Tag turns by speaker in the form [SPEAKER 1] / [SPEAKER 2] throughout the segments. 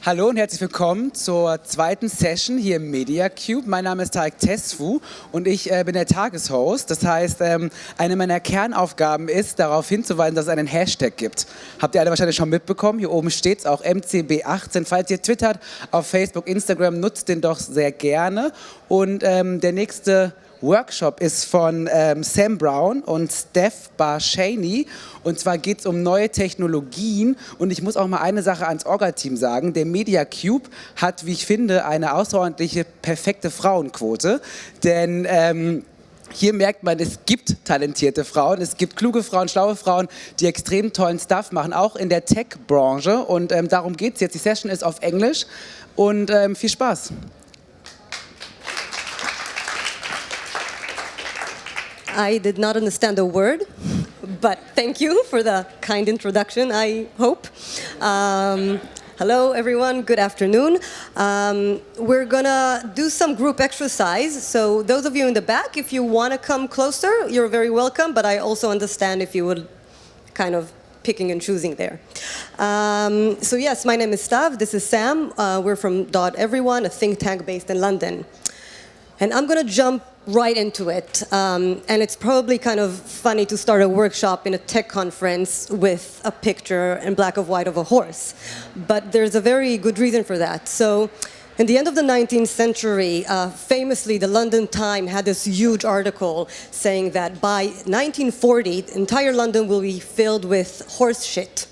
[SPEAKER 1] Hallo und herzlich willkommen zur zweiten Session hier im Media Cube. Mein Name ist Tarik Tesfu und ich bin der Tageshost. Das heißt, eine meiner Kernaufgaben ist, darauf hinzuweisen, dass es einen Hashtag gibt. Habt ihr alle wahrscheinlich schon mitbekommen? Hier oben steht es auch MCB18. Falls ihr twittert, auf Facebook, Instagram, nutzt den doch sehr gerne. Und der nächste Workshop ist von Sam Brown und Stav Bar-Shany. Und zwar geht es um neue Technologien. Und ich muss auch mal eine Sache ans Orga-Team sagen. Der Media Cube hat, wie ich finde, eine außerordentliche, perfekte Frauenquote. Denn hier merkt man, es gibt talentierte Frauen, es gibt kluge Frauen, schlaue Frauen, die extrem tollen Stuff machen, auch in der Tech-Branche. Und darum geht es jetzt. Die Session ist auf Englisch. Und viel Spaß.
[SPEAKER 2] I did not understand a word, but thank you for the kind introduction, I hope. Hello, everyone. Good afternoon. We're going to do some group exercise. So those of you in the back, if you want to come closer, you're very welcome. But I also understand if you would kind of picking and choosing there. So yes, my name is Stav. This is Sam. We're from Doteveryone, a think tank based in London. And I'm going to jump right into it. And it's probably kind of funny to start a workshop in a tech conference with a picture in black and white of a horse. But there's a very good reason for that. So in the end of the 19th century, famously, the London Times had this huge article saying that by 1940, entire London will be filled with horse shit.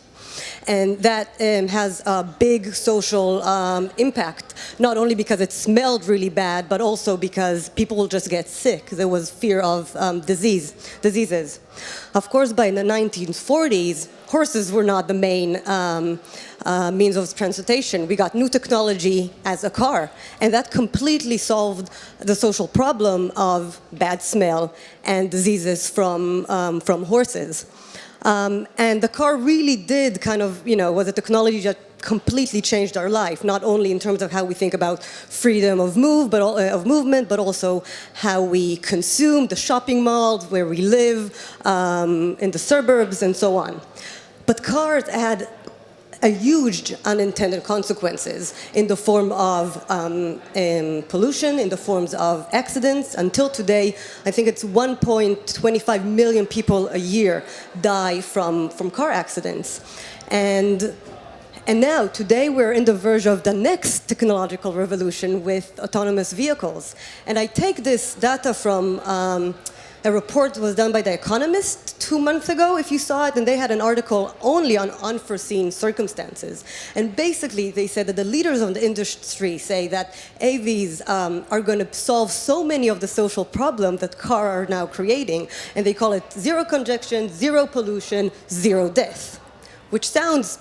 [SPEAKER 2] And that has a big social impact, not only because it smelled really bad, but also because people will just get sick. There was fear of diseases. Of course, by the 1940s, horses were not the main means of transportation. We got new technology as a car, and that completely solved the social problem of bad smell and diseases from horses. And the car really did kind of, was a technology that completely changed our life, not only in terms of how we think about freedom of movement, but also how we consume, the shopping malls, where we live, in the suburbs, and so on. But cars had a huge unintended consequences in the form of pollution, in the forms of accidents. Until today, I think it's 1.25 million people a year die from car accidents. And now, today, we're in the verge of the next technological revolution with autonomous vehicles. And I take this data from a report that was done by The Economist 2 months ago, if you saw it, and they had an article only on unforeseen circumstances. And basically, they said that the leaders of the industry say that AVs are going to solve so many of the social problems that cars are now creating, and they call it zero congestion, zero pollution, zero death, which sounds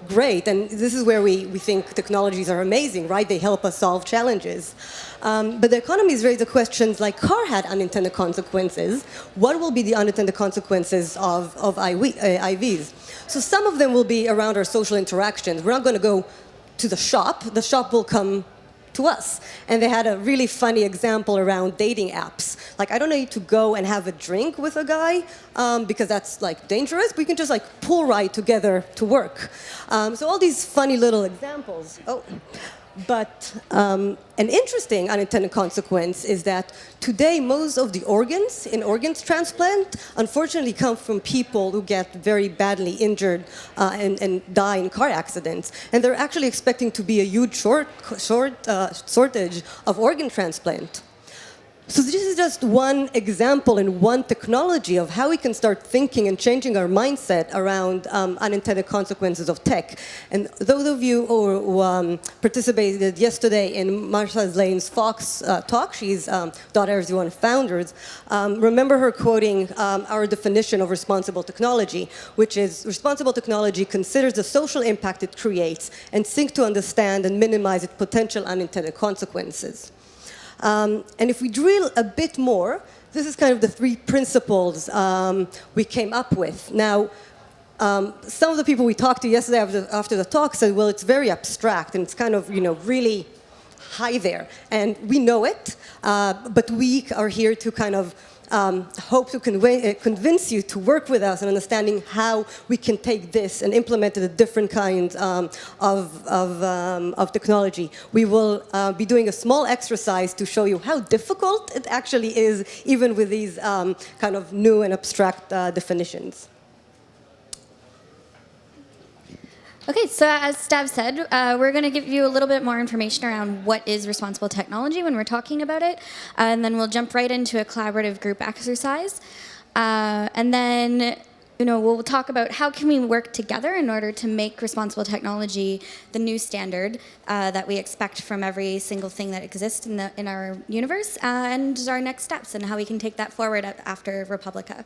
[SPEAKER 2] great, and this is where we think technologies are amazing, right? They help us solve challenges. But the economies raise the questions like car had unintended consequences. What will be the unintended consequences of IVs? So some of them will be around our social interactions. We're not going to go to the shop. The shop will come to us. And they had a really funny example around dating apps. Like, I don't need to go and have a drink with a guy because that's dangerous. We can just pool ride together to work. So all these funny little examples. But an interesting unintended consequence is that today most of the organs in organs transplant unfortunately come from people who get very badly injured and die in car accidents. And they're actually expecting to be a huge shortage of organ transplant. So this is just one example and one technology of how we can start thinking and changing our mindset around unintended consequences of tech. And those of you who participated yesterday in Marsha Lane's Fox talk, she's Doteveryone founders, remember her quoting our definition of responsible technology, which is responsible technology considers the social impact it creates and seeks to understand and minimize its potential unintended consequences. And if we drill a bit more, this is kind of the three principles we came up with. Now, some of the people we talked to yesterday after the talk said, well, it's very abstract and it's kind of, really high there. And we know it, but we are here to kind of hope to convince you to work with us in understanding how we can take this and implement it in different kinds of technology. We will be doing a small exercise to show you how difficult it actually is, even with these kind of new and abstract definitions.
[SPEAKER 3] Okay, so as Stav said, we're going to give you a little bit more information around what is responsible technology when we're talking about it, and then we'll jump right into a collaborative group exercise, and then we'll talk about how can we work together in order to make responsible technology the new standard that we expect from every single thing that exists in our universe, and our next steps and how we can take that forward after Republica.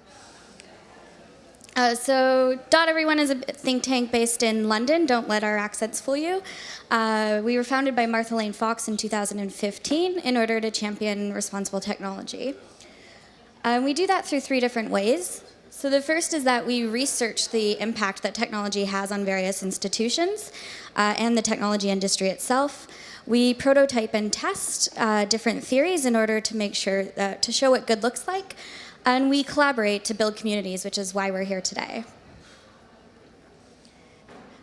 [SPEAKER 3] So Doteveryone is a think tank based in London. Don't let our accents fool you. We were founded by Martha Lane Fox in 2015 in order to champion responsible technology. We do that through 3 different ways. So the first is that we research the impact that technology has on various institutions and the technology industry itself. We prototype and test different theories in order to make sure to show what good looks like. And we collaborate to build communities, which is why we're here today.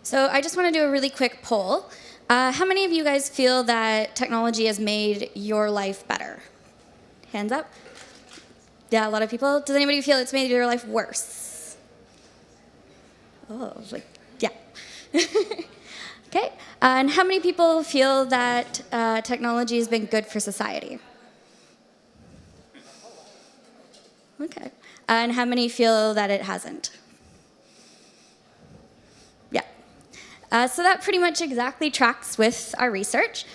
[SPEAKER 3] So I just want to do a really quick poll. How many of you guys feel that technology has made your life better? Hands up. Yeah, a lot of people. Does anybody feel it's made your life worse? Oh, yeah. Okay. And how many people feel that technology has been good for society? Okay. And how many feel that it hasn't? Yeah. So that pretty much exactly tracks with our research.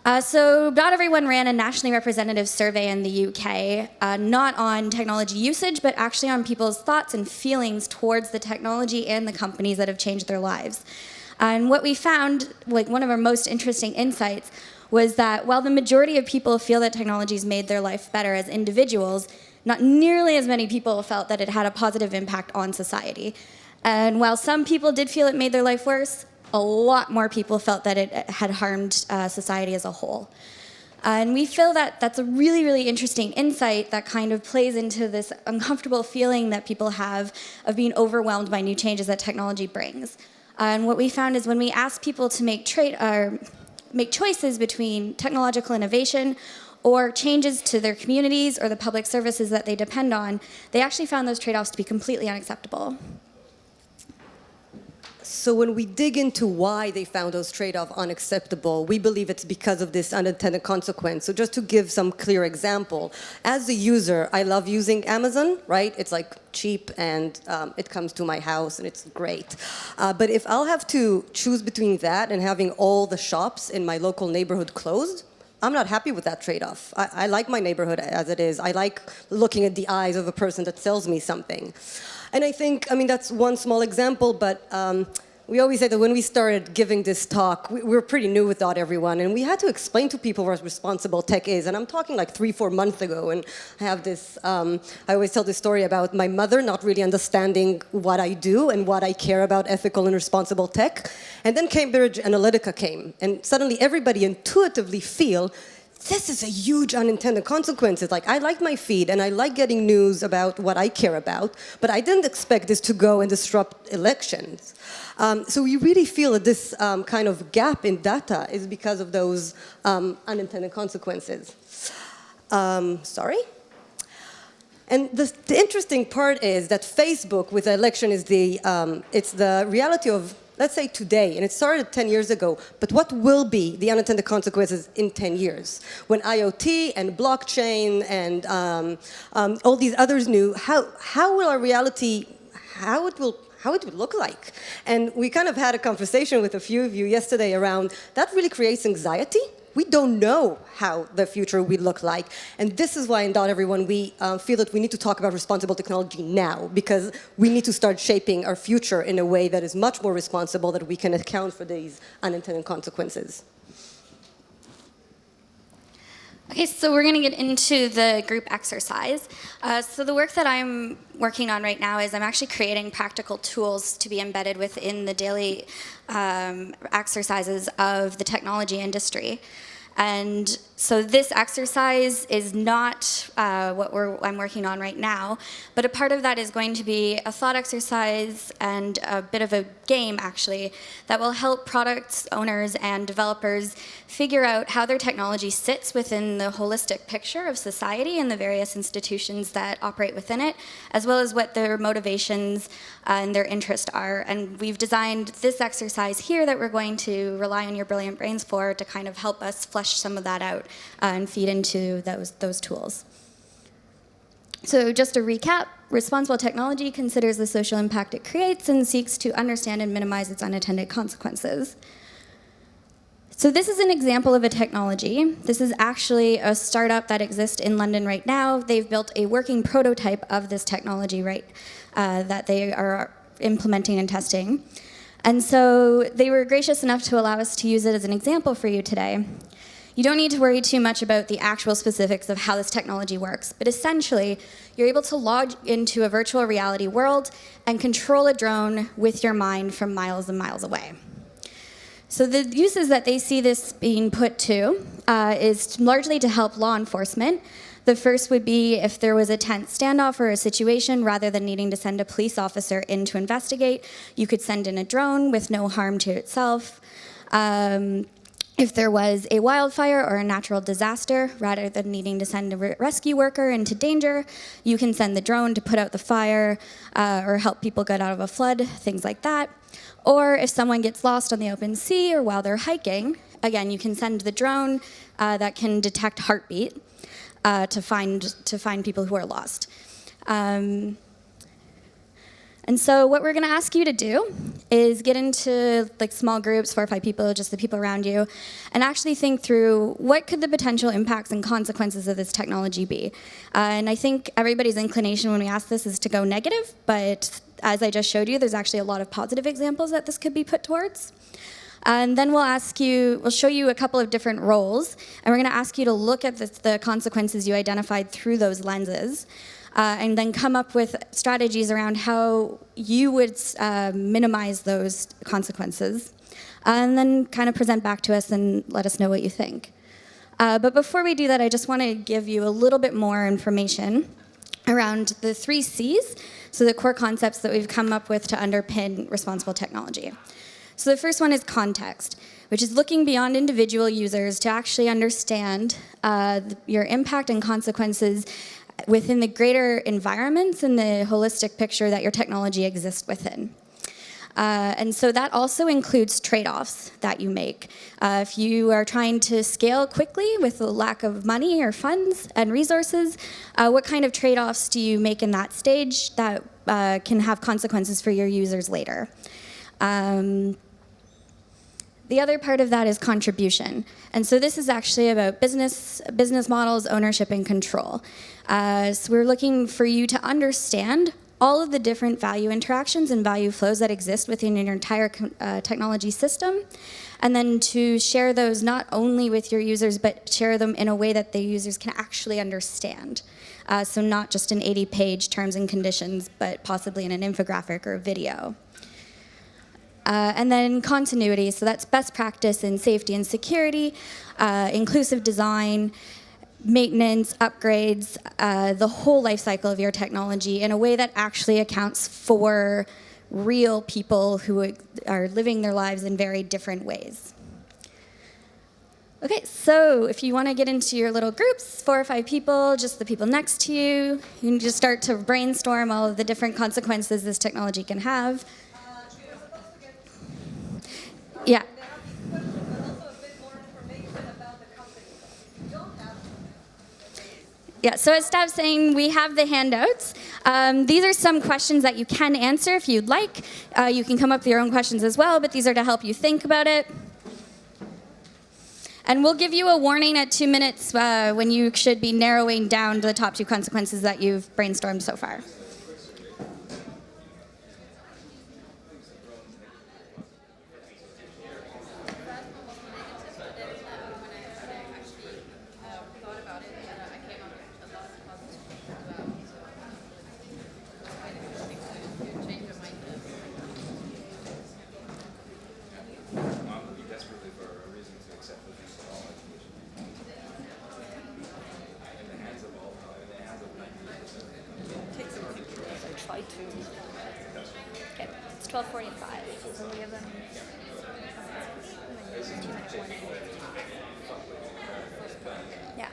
[SPEAKER 3] So Doteveryone ran a nationally representative survey in the UK, not on technology usage, but actually on people's thoughts and feelings towards the technology and the companies that have changed their lives. And what we found, one of our most interesting insights, was that while the majority of people feel that technology has made their life better as individuals, not nearly as many people felt that it had a positive impact on society. And while some people did feel it made their life worse, a lot more people felt that it had harmed society as a whole. And we feel that that's a really, really interesting insight that kind of plays into this uncomfortable feeling that people have of being overwhelmed by new changes that technology brings. And what we found is when we asked people to make choices between technological innovation or changes to their communities or the public services that they depend on, they actually found those trade-offs to be completely unacceptable.
[SPEAKER 2] So when we dig into why they found those trade-offs unacceptable, we believe it's because of this unintended consequence. So just to give some clear example, as a user, I love using Amazon, right? It's like cheap and it comes to my house and it's great. But if I'll have to choose between that and having all the shops in my local neighborhood closed, I'm not happy with that trade-off. I like my neighborhood as it is. I like looking at the eyes of a person that sells me something. And I think, that's one small example, but we always say that when we started giving this talk, we were pretty new with Doteveryone, and we had to explain to people what responsible tech is. And I'm talking like 3-4 months ago, and I have this, I always tell this story about my mother not really understanding what I do and what I care about ethical and responsible tech. And then Cambridge Analytica came, and suddenly everybody intuitively feel this is a huge unintended consequences. Like, I like my feed and I like getting news about what I care about, but I didn't expect this to go and disrupt elections. So we really feel that this kind of gap in data is because of those unintended consequences. Sorry? And the interesting part is that Facebook with the election is it's the reality of, let's say today, and it started 10 years ago, but what will be the unintended consequences in 10 years? When IoT and blockchain and all these others new, how will our reality, how it would look like? And we kind of had a conversation with a few of you yesterday around that really creates anxiety. We don't know how the future will look like. And this is why in Doteveryone we feel that we need to talk about responsible technology now, because we need to start shaping our future in a way that is much more responsible, that we can account for these unintended consequences.
[SPEAKER 3] Okay, so we're going to get into the group exercise. So the work that I'm working on right now is I'm actually creating practical tools to be embedded within the daily exercises of the technology industry. And so this exercise is not what I'm working on right now, but a part of that is going to be a thought exercise and a bit of a game, actually, that will help product owners and developers figure out how their technology sits within the holistic picture of society and the various institutions that operate within it, as well as what their motivations and their interests are. And we've designed this exercise here that we're going to rely on your brilliant brains for to kind of help us flesh some of that out and feed into those tools. So just to recap, responsible technology considers the social impact it creates and seeks to understand and minimize its unintended consequences. So this is an example of a technology. This is actually a startup that exists in London right now. They've built a working prototype of this technology that they are implementing and testing. And so they were gracious enough to allow us to use it as an example for you today. You don't need to worry too much about the actual specifics of how this technology works, but essentially, you're able to log into a virtual reality world and control a drone with your mind from miles and miles away. So the uses that they see this being put to is largely to help law enforcement. The first would be if there was a tense standoff or a situation, rather than needing to send a police officer in to investigate, you could send in a drone with no harm to itself. If there was a wildfire or a natural disaster, rather than needing to send a rescue worker into danger, you can send the drone to put out the fire or help people get out of a flood, things like that. Or if someone gets lost on the open sea or while they're hiking, again, you can send the drone that can detect heartbeat to find people who are lost. And so what we're going to ask you to do is get into small groups, 4 or 5 people, just the people around you, and actually think through what could the potential impacts and consequences of this technology be. And I think everybody's inclination when we ask this is to go negative, but as I just showed you, there's actually a lot of positive examples that this could be put towards. And then we'll show you a couple of different roles, and we're going to ask you to look at the consequences you identified through those lenses. And then come up with strategies around how you would minimize those consequences, and then kind of present back to us and let us know what you think. But before we do that, I just want to give you a little bit more information around the 3 C's, so the core concepts that we've come up with to underpin responsible technology. So the first one is context, which is looking beyond individual users to actually understand your impact and consequences within the greater environments and the holistic picture that your technology exists within. And so that also includes trade-offs that you make. If you are trying to scale quickly with a lack of money or funds and resources, what kind of trade-offs do you make in that stage that can have consequences for your users later? The other part of that is contribution. And so this is actually about business models, ownership, and control. So we're looking for you to understand all of the different value interactions and value flows that exist within your entire technology system, and then to share those not only with your users, but share them in a way that the users can actually understand. So not just an 80-page terms and conditions, but possibly in an infographic or a video. And then continuity, so that's best practice in safety and security, inclusive design, maintenance, upgrades, the whole life cycle of your technology in a way that actually accounts for real people who are living their lives in very different ways. Okay, so if you want to get into your little groups, 4 or 5 people, just the people next to you, you can just start to brainstorm all of the different consequences this technology can have. Yeah. Yeah, so as Stav's saying, we have the handouts. These are some questions that you can answer if you'd like. You can come up with your own questions as well, but these are to help you think about it. And we'll give you a warning at 2 minutes when you should be narrowing down to the top 2 consequences that you've brainstormed so far. Probably 2. Okay, it's 12:45. So we have them. Yeah.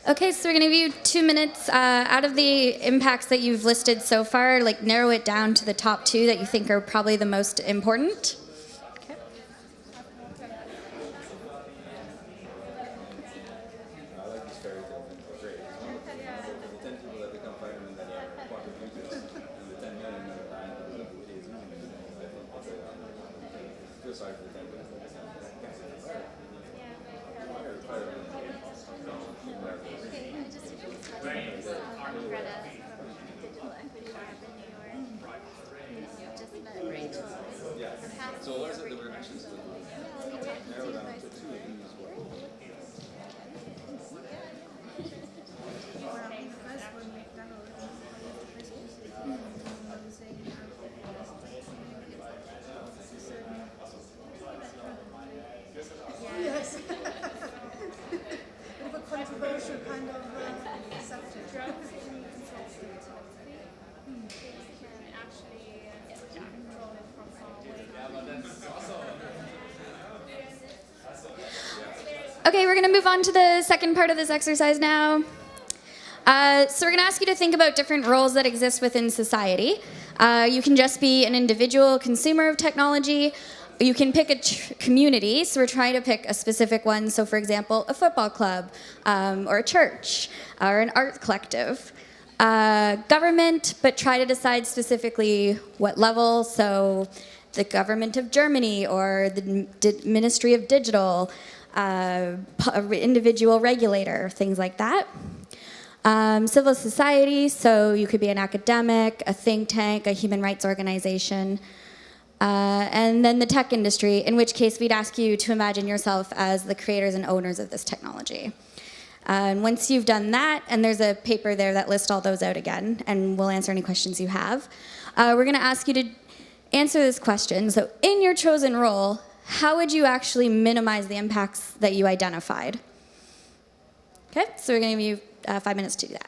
[SPEAKER 3] Okay, so we're going to give you 2 minutes. Out of the impacts that you've listed so far, like narrow it down to the top 2 that you think are probably the most important.
[SPEAKER 4] Yes. Bit of a controversial kind of subject.
[SPEAKER 3] Okay, we're going to move on to the second part of this exercise now. So we're going to ask you to think about different roles that exist within society. You can just be an individual consumer of technology. You can pick a community, so we're trying to pick a specific one. So for example, a football club, or a church, or an art collective. Government, but try to decide specifically what level. So the government of Germany, or the Ministry of Digital, individual regulator, things like that. Civil society, so you could be an academic, a think tank, a human rights organization. And then the tech industry, in which case we'd ask you to imagine yourself as the creators and owners of this technology. And once you've done that, and there's a paper there that lists all those out again, and we'll answer any questions you have, we're going to ask you to answer this question. So in your chosen role, how would you actually minimize the impacts that you identified? Okay, so we're going to give you 5 minutes to do that.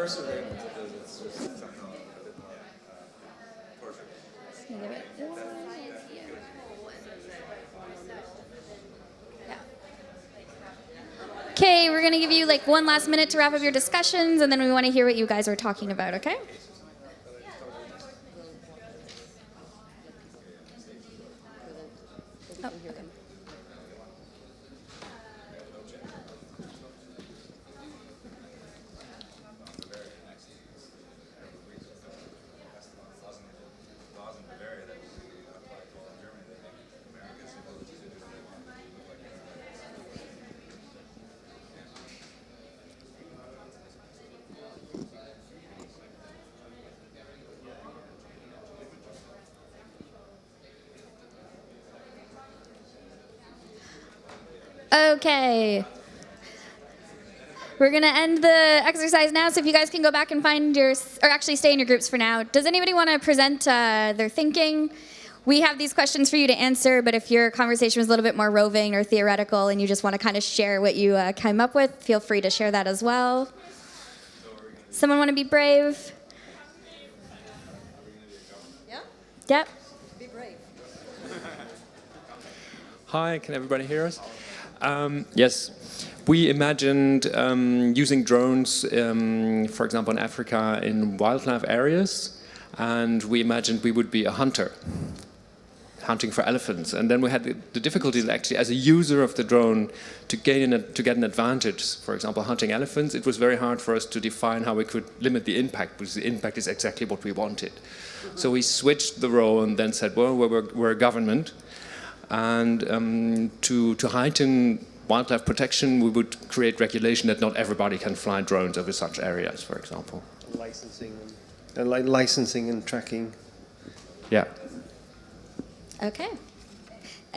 [SPEAKER 1] Surveillance, because it's just something a bit more torture.
[SPEAKER 3] Yeah. Okay, we're going to give you like one last minute to wrap up your discussions, and then we want to hear what you guys were talking about, okay? Oh, okay. Okay. We're going to end the exercise now, so if you guys can go back and find or actually stay in your groups for now. Does anybody want to present their thinking? We have these questions for you to answer, but if your conversation was a little bit more roving or theoretical and you just want to kind of share what you came up with, feel free to share that as well. Someone want to be brave?
[SPEAKER 2] Yeah?
[SPEAKER 3] Yep.
[SPEAKER 2] Be brave.
[SPEAKER 5] Hi, can everybody hear us? Yes, we imagined using drones, for example, in Africa in wildlife areas, and we imagined we would be a hunter, hunting for elephants. And then we had the difficulties actually as a user of the drone to get an advantage. For example, hunting elephants, it was very hard for us to define how we could limit the impact, because the impact is exactly what we wanted. So we switched the role and then said, well, we're a government. And to heighten wildlife protection, we would create regulation that not everybody can fly drones over such areas, for example.
[SPEAKER 6] Licensing and tracking.
[SPEAKER 5] Yeah.
[SPEAKER 3] Okay.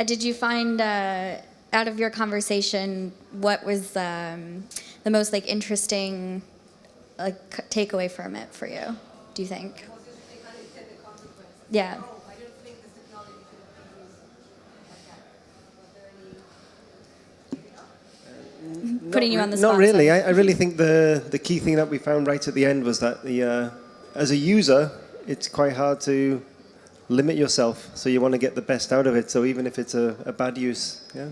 [SPEAKER 3] Did you find, out of your conversation, what was the most like interesting takeaway from it for you, do you think? Yeah. Putting you on the spot.
[SPEAKER 6] Not really. I really think the key thing that we found right at the end was that as a user, it's quite hard to limit yourself. So you want to get the best out of it. So even if it's a bad use, yeah.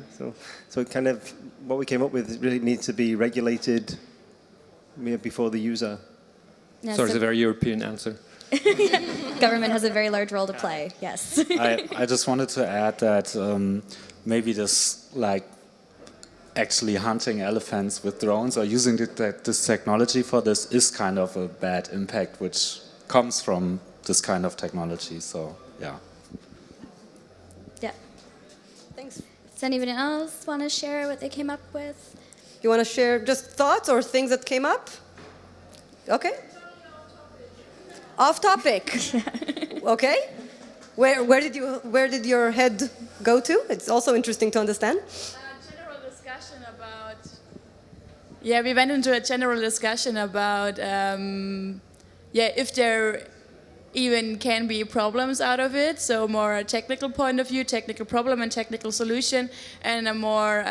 [SPEAKER 6] So it kind of what we came up with really needs to be regulated before the user.
[SPEAKER 3] Yeah,
[SPEAKER 5] So it's a very European answer.
[SPEAKER 3] Government has a very large role to play. Yes.
[SPEAKER 7] I just wanted to add that maybe this actually hunting elephants with drones or using this technology for this is kind of a bad impact which comes from this kind of technology. So yeah.
[SPEAKER 3] Yeah.
[SPEAKER 2] Thanks.
[SPEAKER 3] Does anybody else want to share what they came up with?
[SPEAKER 2] You want to share just thoughts or things that came up? Okay. Off topic. Okay. Where did your head go to? It's also interesting to understand.
[SPEAKER 8] Yeah, we went into a general discussion about if there even can be problems out of it. So more a technical point of view, technical problem and technical solution, and a more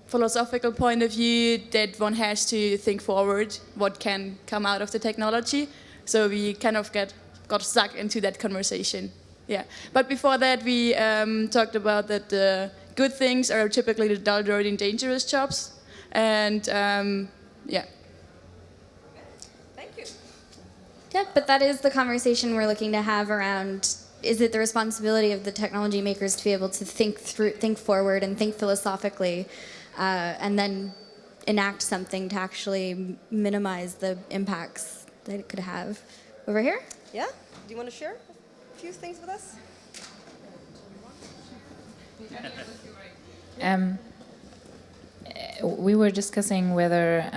[SPEAKER 8] philosophical point of view that one has to think forward what can come out of the technology. So we kind of got stuck into that conversation. Yeah, but before that we talked about that the good things are typically the dull, dirty, and dangerous jobs, and yeah.
[SPEAKER 2] Thank you.
[SPEAKER 3] Yeah, but that is the conversation we're looking to have around, is it the responsibility of the technology makers to be able to think forward and think philosophically, and then enact something to actually minimize the impacts that it could have. Over here?
[SPEAKER 2] Yeah? Do you want to share a few things with us?
[SPEAKER 9] We were discussing whether,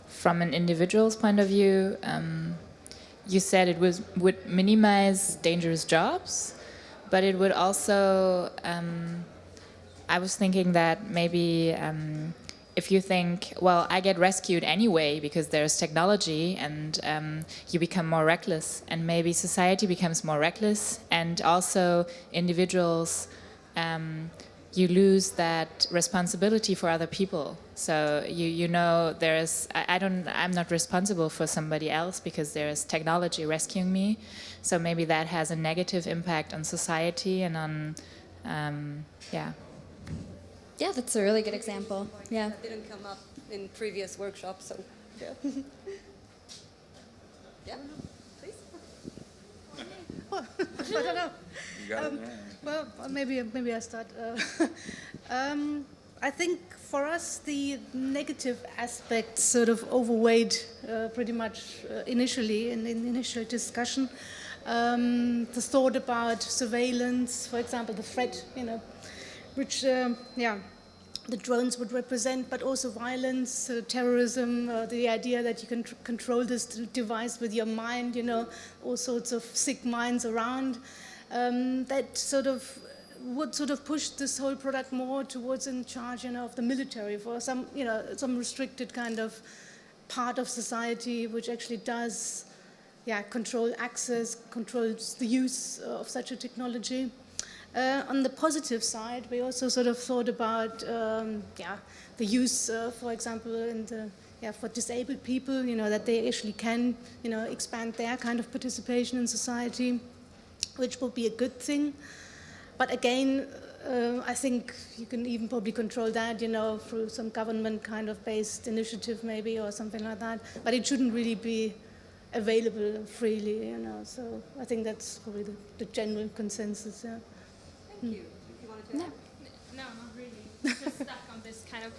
[SPEAKER 9] from an individual's point of view, you said it would minimize dangerous jobs, but it would also, I was thinking that maybe if you think, well, I get rescued anyway because there's technology, and you become more reckless, and maybe society becomes more reckless, and also individuals, you lose that responsibility for other people. So you know I'm not responsible for somebody else because there is technology rescuing me. So maybe that has a negative impact on society and on, yeah.
[SPEAKER 3] Yeah, that's a really good example. Yeah.
[SPEAKER 2] That didn't come up in previous workshops, so yeah. Yeah, please.
[SPEAKER 4] Well, I don't know. Well, maybe I start. I think for us the negative aspects sort of overweighed pretty much initially in the initial discussion. The thought about surveillance, for example, the threat, which the drones would represent, but also violence, terrorism, the idea that you can control this device with your mind, all sorts of sick minds around. That would push this whole product more towards in charge, of the military for some restricted kind of part of society, which actually does, control access, controls the use of such a technology. On the positive side, we also thought about, the use, for example, for disabled people, that they actually can, expand their kind of participation in society, which will be a good thing. But again, I think you can even probably control that, through some government kind of based initiative maybe or something like that. But it shouldn't really be available freely, So I think that's probably the general consensus, yeah.
[SPEAKER 2] Thank you. If you wanted to add.
[SPEAKER 10] No, not really. Just stuck on this kind of.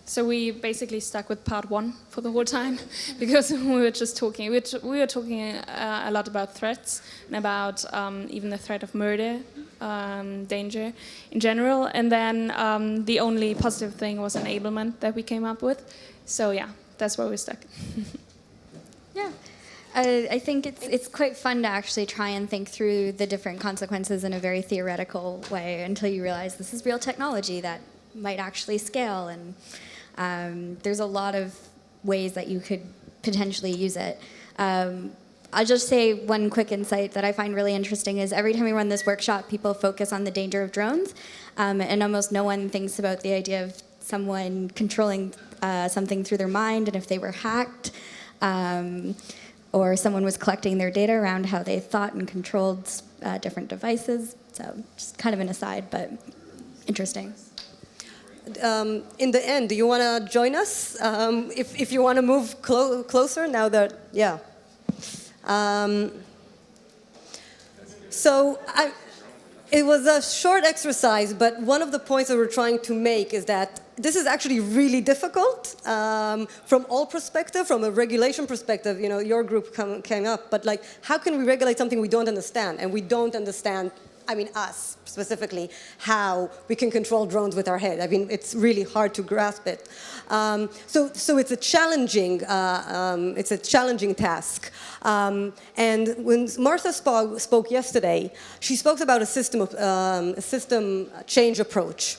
[SPEAKER 10] So we basically stuck with part one for the whole time because we were just talking. We were talking a lot about threats and about even the threat of murder, danger in general. And then the only positive thing was enablement that we came up with. So yeah, that's where we're stuck.
[SPEAKER 3] Yeah. I think it's quite fun to actually try and think through the different consequences in a very theoretical way until you realize this is real technology that might actually scale, and there's a lot of ways that you could potentially use it. I'll just say one quick insight that I find really interesting is every time we run this workshop, people focus on the danger of drones, and almost no one thinks about the idea of someone controlling something through their mind, and if they were hacked, or someone was collecting their data around how they thought and controlled different devices. So just kind of an aside, but interesting.
[SPEAKER 2] In the end, do you want to join us? If you want to move closer now that, yeah. It was a short exercise, but one of the points that we're trying to make is that this is actually really difficult from all perspectives. From a regulation perspective, your group came up, but how can we regulate something we don't understand? And we don't understand, us specifically, how we can control drones with our head. It's really hard to grasp it. So it's a challenging task. And when Martha spoke yesterday, she spoke about a system change approach.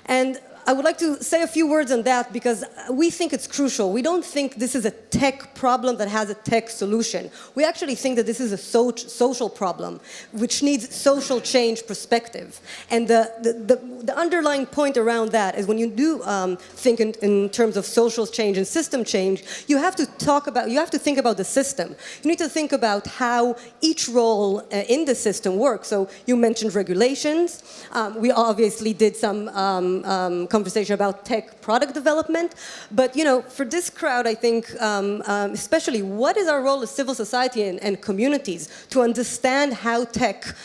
[SPEAKER 2] And I would like to say a few words on that because we think it's crucial. We don't think this is a tech problem that has a tech solution. We actually think that this is a social problem which needs social change perspective. And the underlying point around that is when you do think in terms of social change and system change, you have to think about the system. You need to think about how each role in the system works. So you mentioned regulations. We obviously did some conversation about tech product development. But, for this crowd, I think, especially, what is our role as civil society and communities to understand how tech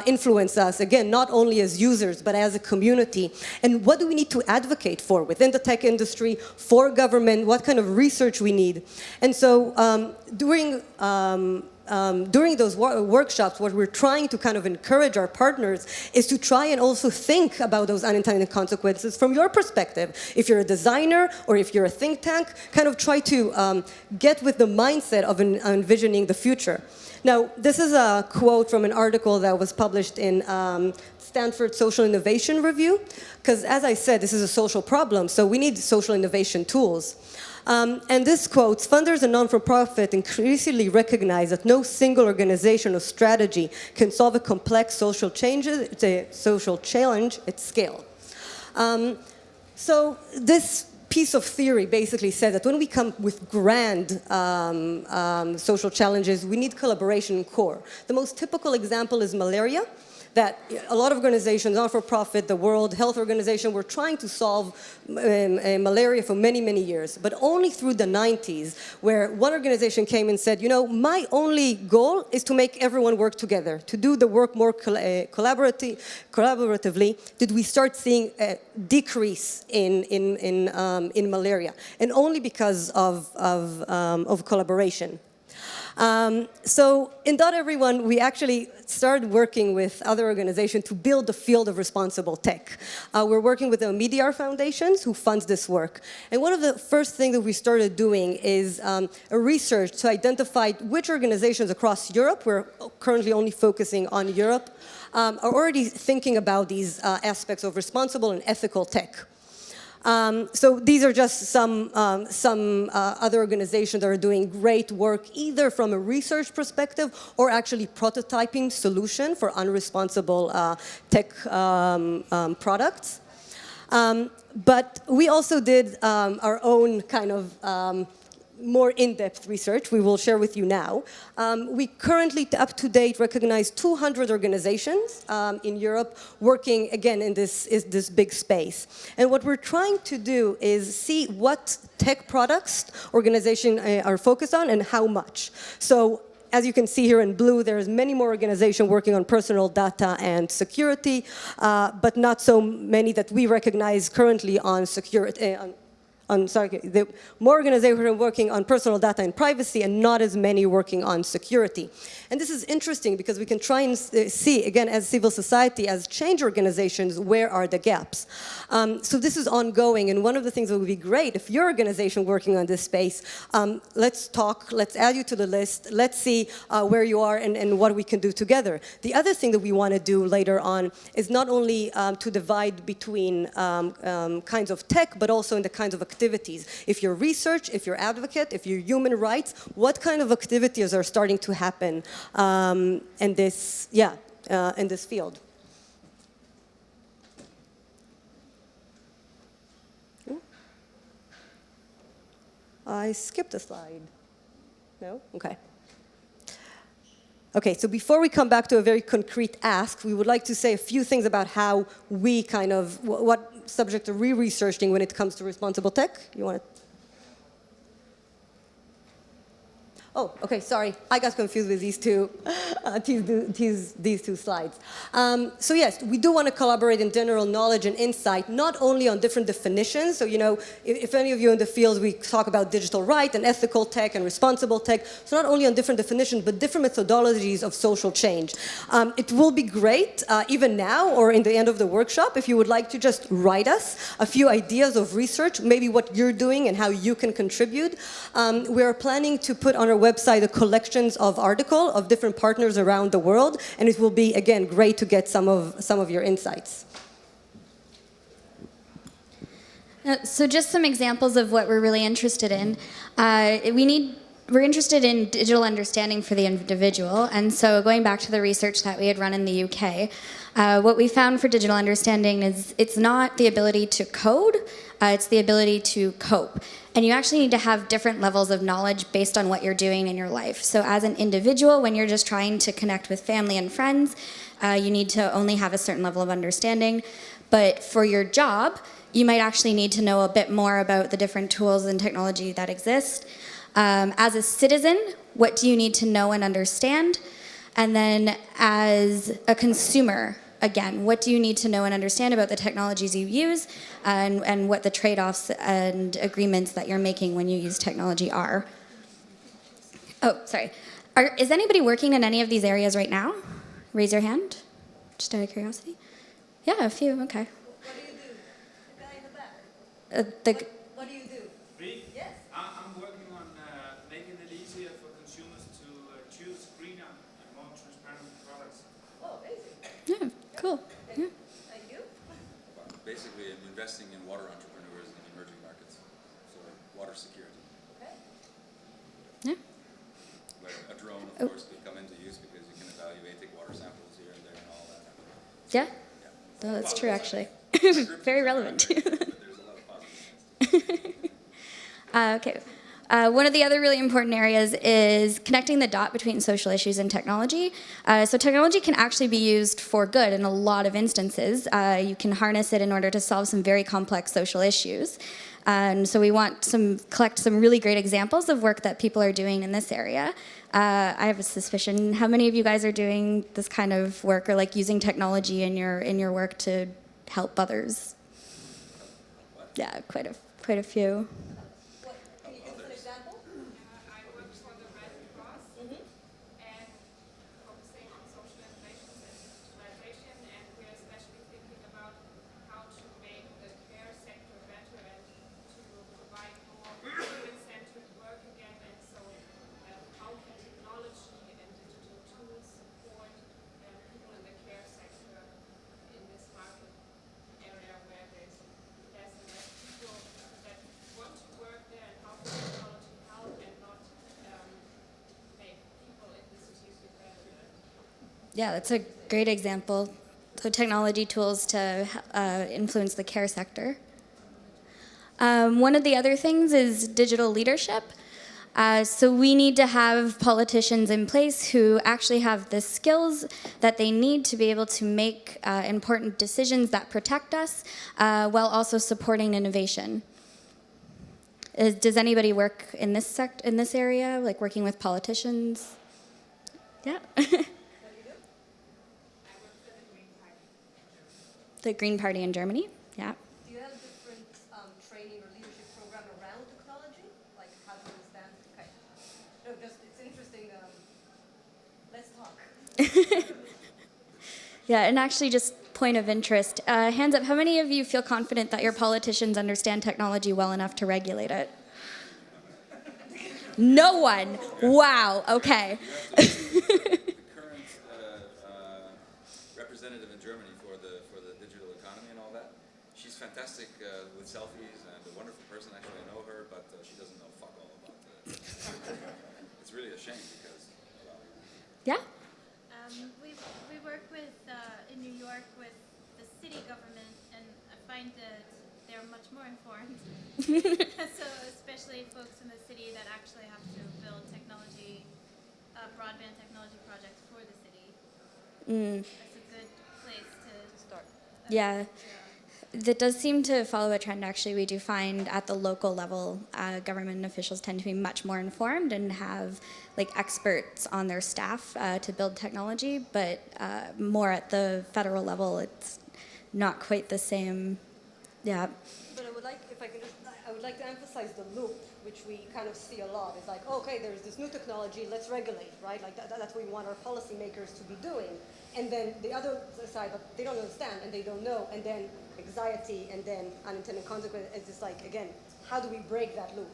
[SPEAKER 2] influences us, again, not only as users, but as a community? And what do we need to advocate for within the tech industry, for government, what kind of research we need? And so during those workshops, what we're trying to kind of encourage our partners is to try and also think about those unintended consequences from your perspective. If you're a designer or if you're a think tank, kind of try to get with the mindset of envisioning the future. Now, this is a quote from an article that was published in Stanford Social Innovation Review, because as I said, this is a social problem, so we need social innovation tools. And this quotes, funders and non-for-profit increasingly recognize that no single organization or strategy can solve a complex social challenge at scale. So this piece of theory basically says that when we come with grand social challenges, we need collaboration in core. The most typical example is malaria. that a lot of organizations, not-for-profit, the World Health Organization, were trying to solve malaria for many, many years. But only through the 90s, where one organization came and said, you know, my only goal is to make everyone work together, to do the work more collaboratively, did we start seeing a decrease in malaria, and only because of collaboration. So in Doteveryone, we actually started working with other organizations to build the field of responsible tech. We're working with the MEDIAR Foundations, who funds this work. And one of the first things that we started doing is a research to identify which organizations across Europe, we're currently only focusing on Europe, are already thinking about these aspects of responsible and ethical tech. So these are just some other organizations that are doing great work, either from a research perspective or actually prototyping solution for unresponsible tech products. But we also did our own kind of more in-depth research we will share with you now. We currently, up to date, recognize 200 organizations in Europe working, again, in this big space. And what we're trying to do is see what tech products organizations are focused on and how much. So, as you can see here in blue, there's many more organizations working on personal data and security, but not so many that we recognize currently on security, more organizations are working on personal data and privacy and not as many working on security. And this is interesting because we can try and see, again, as civil society, as change organizations, where are the gaps? So this is ongoing, and one of the things that would be great, if your organization working on this space, let's talk, let's add you to the list, let's see where you are and what we can do together. The other thing that we want to do later on is not only to divide between kinds of tech, but also in the kinds of activities. If you're research, if you're advocate, if you're human rights, what kind of activities are starting to happen in this field? Ooh. I skipped a slide. No? Okay. Okay, so before we come back to a very concrete ask, we would like to say a few things about how we kind of, what subject are we researching when it comes to responsible tech? You want to? Oh, okay, sorry. I got confused with these two slides. So yes, we do want to collaborate in general knowledge and insight, not only on different definitions. So, you know, if any of you in the field, we talk about digital right and ethical tech and responsible tech. So not only on different definitions, but different methodologies of social change. It will be great, even now or in the end of the workshop, if you would like to just write us a few ideas of research, maybe what you're doing and how you can contribute. We are planning to put on our website a collections of articles of different partners around the world, and it will be, again, great to get some of your insights.
[SPEAKER 3] So just some examples of what we're really interested in. We're interested in digital understanding for the individual, and so going back to the research that we had run in the UK, what we found for digital understanding is it's not the ability to code, it's the ability to cope. And you actually need to have different levels of knowledge based on what you're doing in your life. So as an individual, when you're just trying to connect with family and friends, you need to only have a certain level of understanding. But for your job, you might actually need to know a bit more about the different tools and technology that exist. As a citizen, what do you need to know and understand? And then as a consumer, again, what do you need to know and understand about the technologies you use and what the trade-offs and agreements that you're making when you use technology are? Oh, sorry. Is anybody working in any of these areas right now? Raise your hand, just out of curiosity. Yeah, a few, okay.
[SPEAKER 2] What do you do? The guy in the back. What do you do?
[SPEAKER 11] Me? Yes. I'm working on making it easier for consumers to choose greener and more transparent products.
[SPEAKER 2] Oh, amazing.
[SPEAKER 3] Yeah, cool. Yeah.
[SPEAKER 2] Thank you.
[SPEAKER 12] Basically, I'm investing in water entrepreneurs in emerging markets, so water security.
[SPEAKER 2] Okay.
[SPEAKER 3] Yeah.
[SPEAKER 12] Where a drone, of course, could come into use because you can evaluate, take water samples here and there and all that.
[SPEAKER 3] Yeah? No, that's true, actually. Very relevant.
[SPEAKER 12] But there's a lot of positives.
[SPEAKER 3] Okay. One of the other really important areas is connecting the dot between social issues and technology. So technology can actually be used for good in a lot of instances. You can harness it in order to solve some very complex social issues. And so we want to collect some really great examples of work that people are doing in this area. I have a suspicion, how many of you guys are doing this kind of work or like using technology in your work to help others? Yeah, quite a few.
[SPEAKER 2] Can you give us an example?
[SPEAKER 10] I work for the Red Cross and focusing on social innovations and digitalization, and we're especially thinking about how to make the care sector better and to provide more human-centered work again. And so, how can technology and digital tools support people in the care sector in this market area where there's less and less people that want to work there, and how can technology help and not make people in this field better?
[SPEAKER 3] Yeah, that's a great example. So technology tools to influence the care sector. One of the other things is digital leadership. So we need to have politicians in place who actually have the skills that they need to be able to make important decisions that protect us while also supporting innovation. Does anybody work in this area, like working with politicians? Yeah. The Green Party in Germany, yeah.
[SPEAKER 2] Do you have different training or leadership program around technology? Like how to understand? Okay. No, just it's interesting. Let's talk.
[SPEAKER 3] Yeah, and actually just point of interest. Hands up, how many of you feel confident that your politicians understand technology well enough to regulate it? No one. Wow, okay.
[SPEAKER 12] The current representative in Germany for the digital economy and all that, she's fantastic with selfies and a wonderful person. Actually, I know her, but she doesn't know fuck all about it. It's really a shame because.
[SPEAKER 3] Yeah.
[SPEAKER 13] We work with in New York with the city government, and I find that they're much more informed. So especially folks in the city that actually have to build technology, broadband technology projects for the city. That's a good place to start.
[SPEAKER 3] Yeah. That does seem to follow a trend, actually. We do find at the local level, government officials tend to be much more informed and have like experts on their staff to build technology, but more at the federal level, it's not quite the same. Yeah.
[SPEAKER 2] But I would like, if I can just, I would like to emphasize the loop, which we kind of see a lot. It's like, okay, there's this new technology, let's regulate, right? Like that's what we want our policymakers to be doing. And then the other side, but they don't understand and they don't know, and then anxiety and then unintended consequences. It's just like, again, how do we break that loop?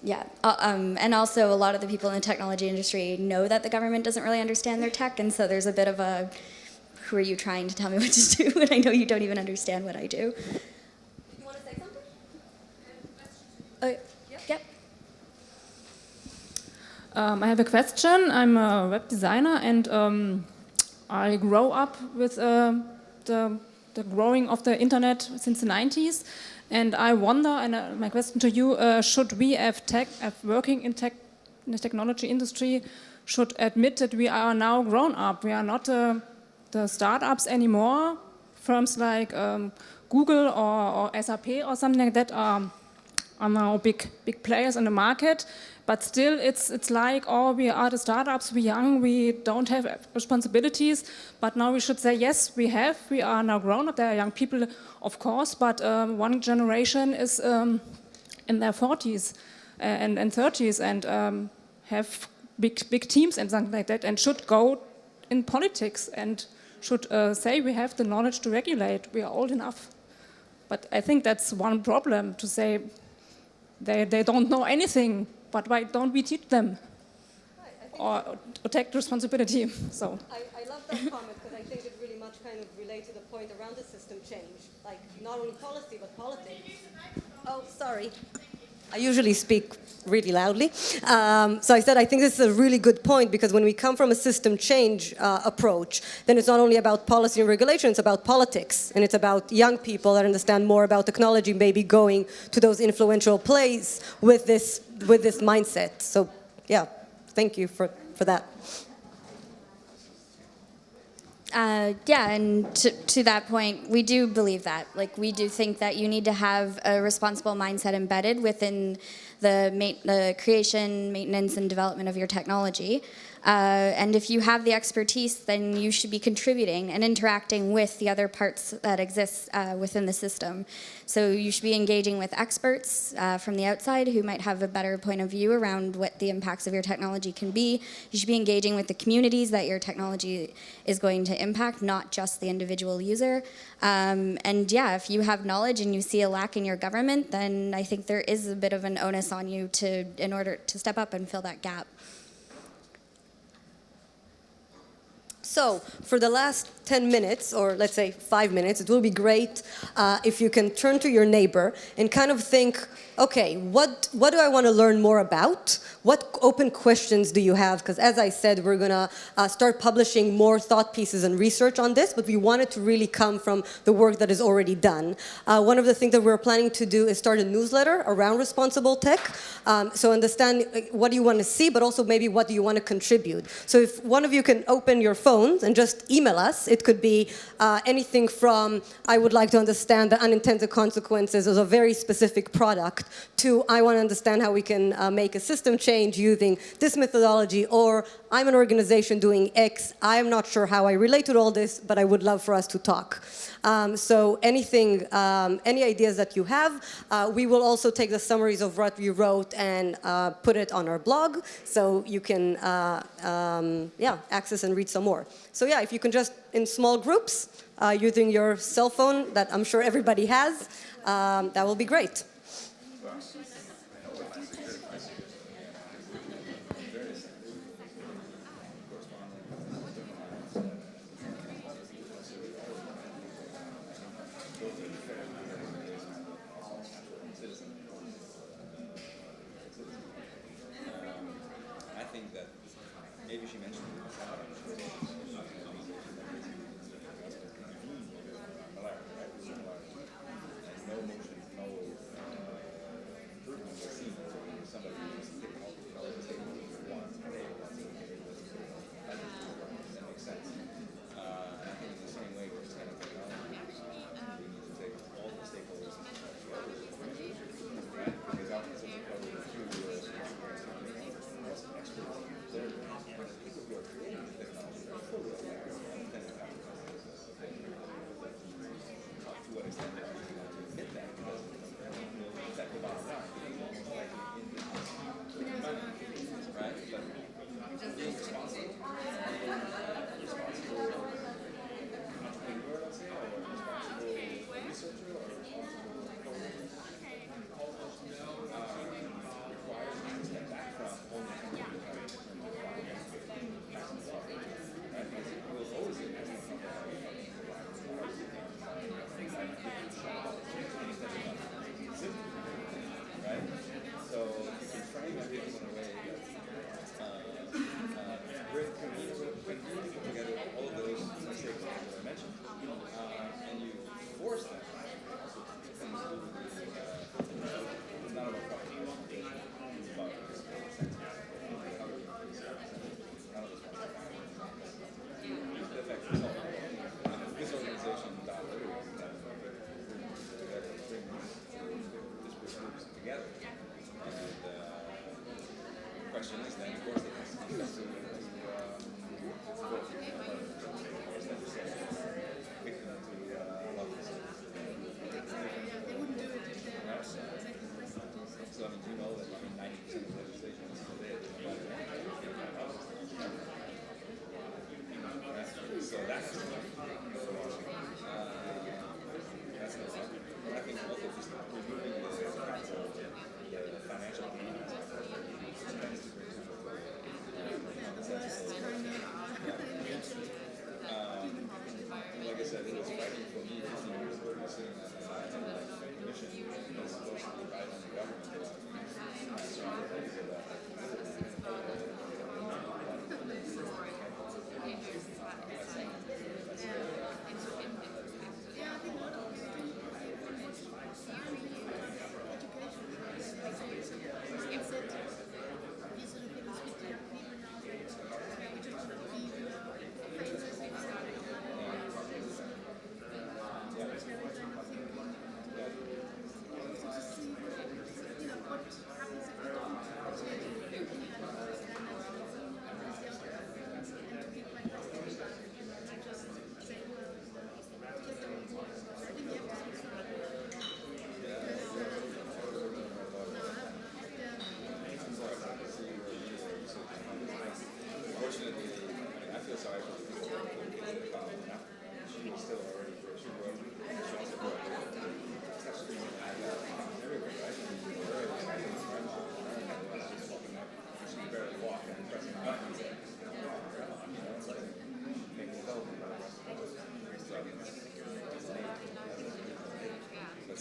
[SPEAKER 3] Yeah, and also a lot of the people in the technology industry know that the government doesn't really understand their tech, and so there's a bit of a, who are you trying to tell me what to do? And I know you don't even understand what I do.
[SPEAKER 2] Did you want to say something?
[SPEAKER 3] Yep.
[SPEAKER 14] I have a question. I'm a web designer, and I grew up with the growing of the internet since the 90s. And I wonder, and my question to you, should we have working in the technology industry, should admit that we are now grown up. We are not the startups anymore. Firms like Google or SAP or something like that are now big players in the market. But still, it's like, oh, we are the startups, we're young, we don't have responsibilities. But now we should say, yes, we have. We are now grown up. There are young people, of course, but one generation is in their 40s and 30s and have big teams and something like that, and should go in politics and should say we have the knowledge to regulate. We are old enough. But I think that's one problem, to say they don't know anything. But why don't we teach them or take responsibility? So
[SPEAKER 2] I love that comment because I think it really much kind of relates to the point around the system change. Like not only policy but politics. Oh, sorry. I usually speak really loudly. So I said I think this is a really good point, because when we come from a system change approach, then it's not only about policy and regulation, it's about politics, and it's about young people that understand more about technology, maybe going to those influential places with this mindset. So yeah, thank you for that.
[SPEAKER 3] Yeah, and to that point, we do believe that. Like, we do think that you need to have a responsible mindset embedded within the creation, maintenance, and development of your technology. And if you have the expertise, then you should be contributing and interacting with the other parts that exist within the system. So you should be engaging with experts from the outside who might have a better point of view around what the impacts of your technology can be. You should be engaging with the communities that your technology is going to impact, not just the individual user. And yeah, if you have knowledge and you see a lack in your government, then I think there is a bit of an onus on you in order to step up and fill that gap.
[SPEAKER 2] So, for the last 10 minutes, or let's say 5 minutes, it will be great if you can turn to your neighbor and kind of think, okay, what do I want to learn more about? What open questions do you have? Because as I said, we're going to start publishing more thought pieces and research on this, but we want it to really come from the work that is already done. One of the things that we're planning to do is start a newsletter around responsible tech. So understand what do you want to see, but also maybe what do you want to contribute. So if one of you can open your phones and just email us, it could be anything from, I would like to understand the unintended consequences of a very specific product, to I want to understand how we can make a system change using this methodology, or I'm an organization doing X, I am not sure how I relate to all this, but I would love for us to talk. So anything, any ideas that you have, we will also take the summaries of what you wrote and put it on our blog, so you can access and read some more. So yeah, if you can just in small groups, using your cell phone that I'm sure everybody has, that will be great.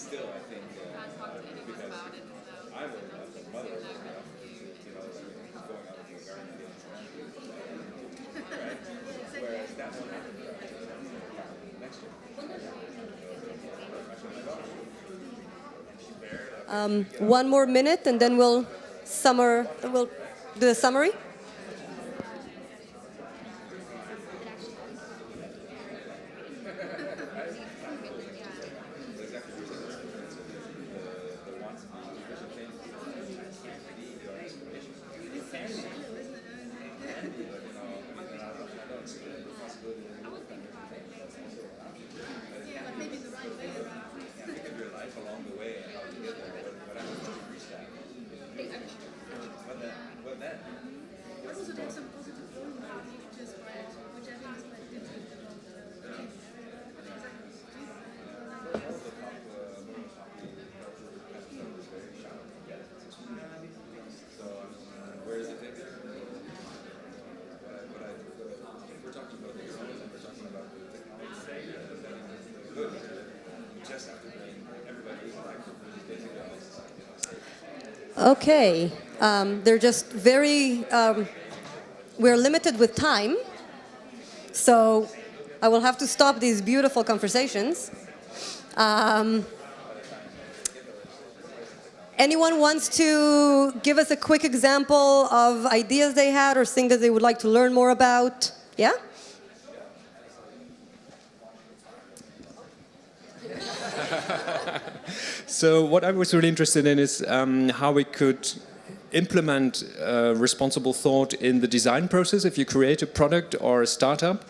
[SPEAKER 12] still, I think, because I would love the mother, going out into the garden and getting some right? Whereas that won't happen next year.
[SPEAKER 2] One more minute, and then we'll do a summary. Okay, they're just very, we're limited with time, so I will have to stop these beautiful conversations. Anyone wants to give us a quick example of ideas they had or things that they would like to learn more about? Yeah?
[SPEAKER 5] So what I was really interested in is how we could implement responsible thought in the design process if you create a product or a startup.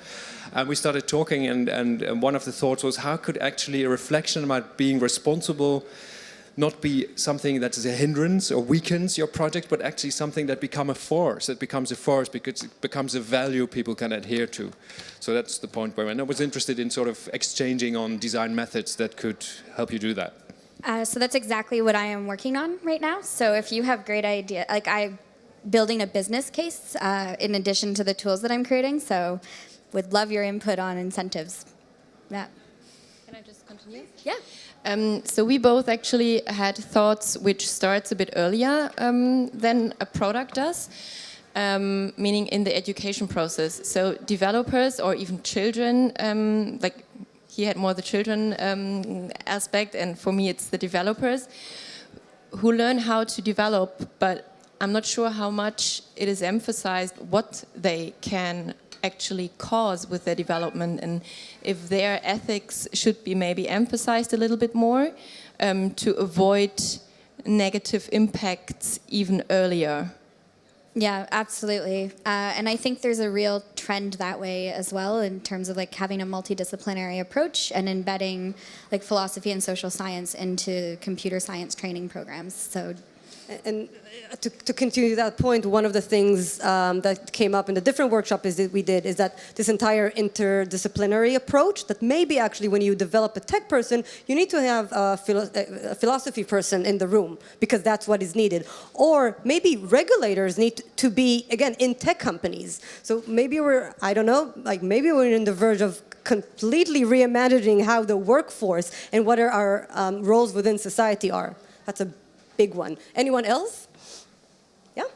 [SPEAKER 5] And we started talking, and one of the thoughts was how could actually a reflection about being responsible not be something that is a hindrance or weakens your project, but actually something that becomes a force. It becomes a force because it becomes a value people can adhere to. So that's the point where I was interested in sort of exchanging on design methods that could help you do that.
[SPEAKER 3] So that's exactly what I am working on right now. So if you have great idea, like I'm building a business case in addition to the tools that I'm creating. So would love your input on incentives. Yeah.
[SPEAKER 15] Can I just continue?
[SPEAKER 3] Yeah.
[SPEAKER 15] So we both actually had thoughts which starts a bit earlier than a product does, meaning in the education process. So developers or even children, like he had more the children aspect, and for me it's the developers who learn how to develop, but I'm not sure how much it is emphasized what they can actually cause with their development, and if their ethics should be maybe emphasized a little bit more to avoid negative impacts even earlier.
[SPEAKER 3] Yeah, absolutely. And I think there's a real trend that way as well in terms of like having a multidisciplinary approach and embedding like philosophy and social science into computer science training programs. So,
[SPEAKER 2] and to continue that point, one of the things that came up in the different workshops that we did is that this entire interdisciplinary approach, that maybe actually when you develop a tech person, you need to have a philosophy person in the room because that's what is needed. Or maybe regulators need to be, again, in tech companies. So maybe we're, I don't know, like maybe we're on the verge of completely reimagining how the workforce and what our roles within society are. That's a big one. Anyone else? Yeah?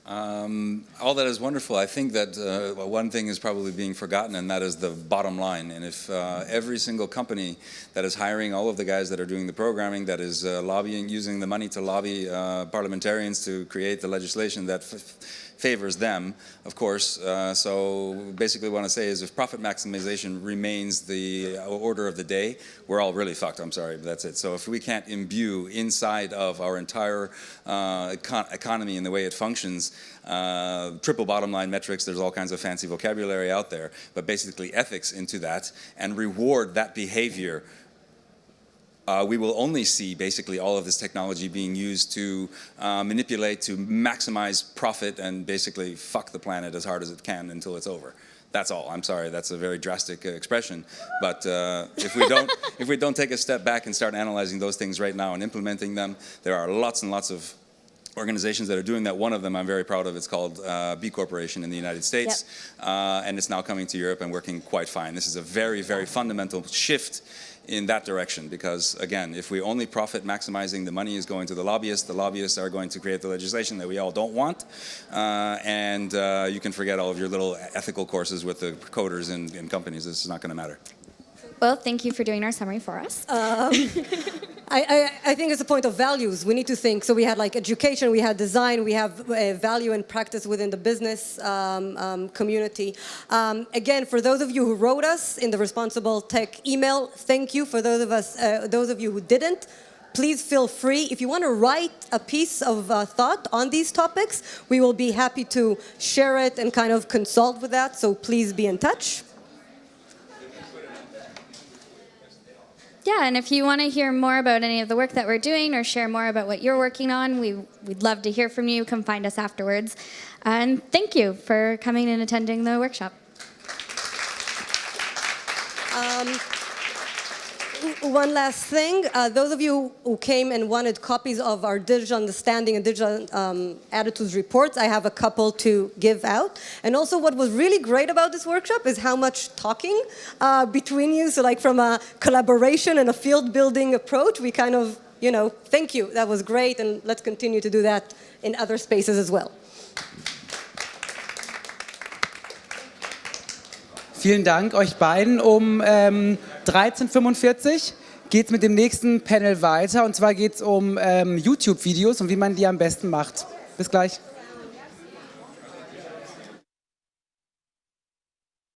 [SPEAKER 12] All that is wonderful. I think that one thing is probably being forgotten, and that is the bottom line. And if every single company that is hiring all of the guys that are doing the programming, that is lobbying, using the money to lobby parliamentarians to create the legislation that favors them, of course. So basically what I want to say is if profit maximization remains the order of the day, we're all really fucked. I'm sorry, but that's it. So if we can't imbue inside of our entire economy and the way it functions, triple bottom line metrics, there's all kinds of fancy vocabulary out there, but basically ethics into that and reward that behavior, we will only see basically all of this technology being used to manipulate, to maximize profit and basically fuck the planet as hard as it can until it's over. That's all. I'm sorry, that's a very drastic expression, but if we don't take a step back and start analyzing those things right now and implementing them, there are lots and lots of organizations that are doing that. One of them I'm very proud of. It's called B Corporation in the United States, and it's now coming to Europe and working quite fine. This is a very, very fundamental shift in that direction, because again, if we only profit maximizing, the money is going to the lobbyists are going to create the legislation that we all don't want, and you can forget all of your little ethical courses with the coders in companies. This is not going to matter.
[SPEAKER 3] Well, thank you for doing our summary for us.
[SPEAKER 2] I think it's a point of values. We need to think. So we had like education, we had design, we have value and practice within the business community. Again, for those of you who wrote us in the Responsible Tech email, thank you. For those of you who didn't, please feel free. If you want to write a piece of thought on these topics, we will be happy to share it and kind of consult with that. So please be in touch.
[SPEAKER 3] Yeah, and if you want to hear more about any of the work that we're doing or share more about what you're working on, we'd love to hear from you. Come find us afterwards. And thank you for coming and attending the workshop.
[SPEAKER 2] One last thing, those of you who came and wanted copies of our digital understanding and digital attitudes reports, I have a couple to give out. And also what was really great about this workshop is how much talking between you. So like from a collaboration and a field building approach, we kind of, thank you, that was great, and let's continue to do that in other spaces as well.
[SPEAKER 1] Vielen Dank euch beiden. Um 13:45 geht es mit dem nächsten Panel weiter. Und zwar geht es um YouTube-Videos und wie man die am besten macht. Bis gleich.